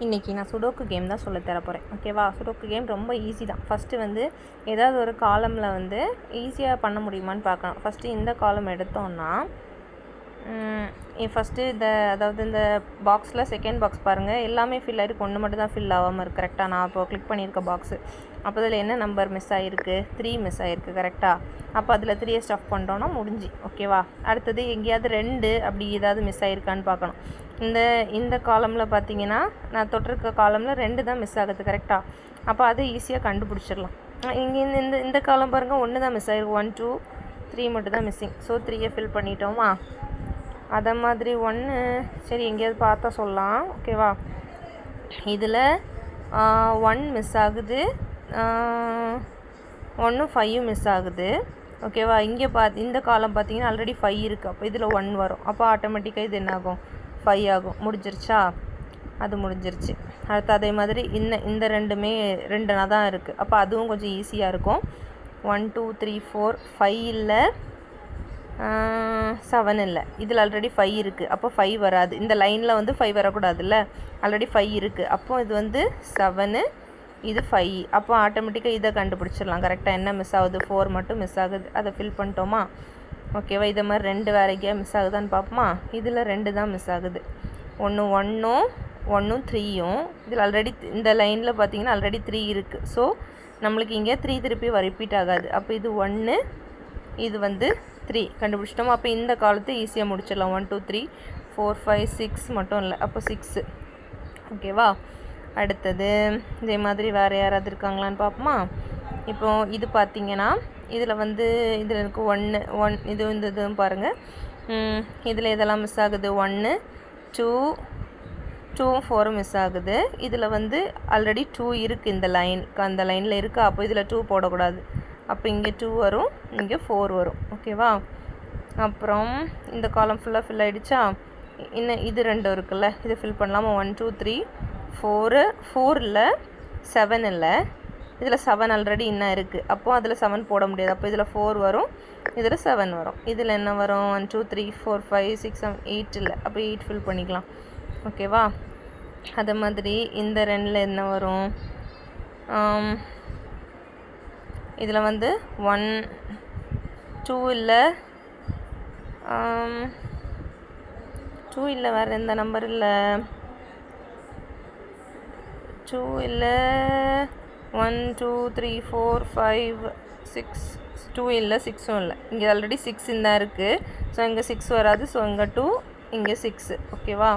இன்றைக்கி நான் sudoku game தான் சொல்ல தர போகிறேன். ஓகேவா? சுடோக்கு கேம் ரொம்ப ஈஸி தான். ஃபஸ்ட்டு வந்து ஏதாவது ஒரு காலமில் வந்து ஈஸியாக பண்ண முடியுமான்னு பார்க்கணும். ஃபஸ்ட்டு இந்த காலம் எடுத்தோன்னா ஃபஸ்ட்டு அதாவது இந்த பாக்ஸில் செகண்ட் பாக்ஸ் பாருங்கள், எல்லாமே ஃபில் ஆகிருக்கு, ஒன்று மட்டும் தான் ஃபில் ஆகாமல் இருக்குது. கரெக்டாக நான் இப்போ கிளிக் பண்ணியிருக்க பாக்ஸு. அப்போ அதில் என்ன நம்பர் மிஸ் ஆகிருக்கு? 3 மிஸ் ஆகிருக்கு. கரெக்டாக? அப்போ அதில் 3 ஸ்டஃப் பண்ணிட்டோன்னா முடிஞ்சு. ஓகேவா? அடுத்தது எங்கேயாவது 2 அப்படி ஏதாவது மிஸ் ஆகிருக்கான்னு பார்க்கணும். இந்த காலமில் பார்த்தீங்கன்னா நான் தொட்டிருக்க காலமில் 2 தான் மிஸ் ஆகுது. கரெக்டாக? அப்போ அதை ஈஸியாக கண்டுபிடிச்சிடலாம். இங்கே இந்த காலம் பாருங்கள், 1 தான் மிஸ் ஆகிருக்கு. 1 2 3 மட்டும் தான் மிஸ்ஸிங். So 3 fill பண்ணிட்டோமா? அதை மாதிரி 1 சரி எங்கேயாவது பார்த்தா சொல்லலாம். ஓகேவா? இதில் 1 மிஸ் ஆகுது, 1 5 மிஸ் ஆகுது. ஓகேவா? இங்கே இந்த காலம் பார்த்தீங்கன்னா ஆல்ரெடி 5 இருக்குது. அப்போ இதில் 1 வரும். அப்போ ஆட்டோமேட்டிக்காக இது என்ன ஆகும்? 5 ஆகும். முடிஞ்சிருச்சா? அது முடிஞ்சிருச்சு. அடுத்து அதே மாதிரி இந்த ரெண்டுமே 2 தான் இருக்குது. அப்போ அதுவும் கொஞ்சம் ஈஸியாக இருக்கும். 1 2 3 4 5 இல்லை, 7 இல்லை. இதில் ஆல்ரெடி 5 இருக்குது. அப்போ 5 வராது. இந்த லைனில் வந்து 5 வரக்கூடாதுல்ல, ஆல்ரெடி 5 இருக்குது. அப்போது இது வந்து 7, இது 5. அப்போ ஆட்டோமேட்டிக்காக இதை கண்டுபிடிச்சிடலாம். கரெக்டாக என்ன மிஸ் ஆகுது? 4 மட்டும் மிஸ் ஆகுது. அதை ஃபில் பண்ணிட்டோமா? ஓகேவா? இதை மாதிரி 2 வேறு எங்கேயா மிஸ் ஆகுதான்னு பார்ப்போமா? இதில் 2 தான் மிஸ் ஆகுது. 1 1 3யும் இதில் ஆல்ரெடி இந்த லைனில் பார்த்தீங்கன்னா ஆல்ரெடி 3 இருக்குது. ஸோ நம்மளுக்கு இங்கே 3 திருப்பி ரிப்பீட் ஆகாது. அப்போ இது 1, இது வந்து 3 கண்டுபிடிச்சிட்டோம். அப்போ இந்த காலத்தை ஈஸியாக முடிச்சிடலாம். 1 2 3 4 5 6 மட்டும் இல்லை, அப்போ 6. ஓகேவா? அடுத்தது இதே மாதிரி வேறு யாராவது இருக்காங்களான்னு பார்ப்போமா? இப்போது இது பார்த்திங்கன்னா இதில் வந்து இதில் எனக்கு 1 இது இதுவும் பாருங்கள். இதில் இதெல்லாம் மிஸ் ஆகுது. 1 2 4 மிஸ் ஆகுது. இதில் வந்து ஆல்ரெடி 2 இருக்குது. அந்த லைனில் இருக்குது. அப்போ இதில் 2 போடக்கூடாது. அப்போ இங்கே 2 வரும், இங்கே 4 வரும். ஓகேவா? அப்புறம் இந்த காலம் ஃபுல்லாக ஃபில் ஆகிடுச்சா? இன்னும் இது 2 இருக்குல்ல, இது ஃபில் பண்ணலாமா? 1 2 3 4 இல்லை, 7 இல்லை. இதில் 7 ஆல்ரெடி இன்னும் இருக்குது. அப்போது அதில் 7 போட முடியாது. அப்போ இதில் 4 வரும், இதில் 7 வரும். இதில் என்ன வரும்? 1 2 3 4 5 6 7 8 இல்லை. அப்போ 8 ஃபில் பண்ணிக்கலாம். ஓகேவா? அதே மாதிரி இந்த 2ல் என்ன வரும்? இதில் வந்து 1 2 இல்லை, 2 இல்லை, வேறு எந்த நம்பர் இல்லை, 2 இல்லை, 1 2 3 4 5 6 2 இல்லை, 6ம் இல்லை. இங்கே ஆல்ரெடி 6 தான் இருக்குது. ஸோ இங்கே 6 வராது. ஸோ இங்கே 2, இங்கே 6. ஓகேவா?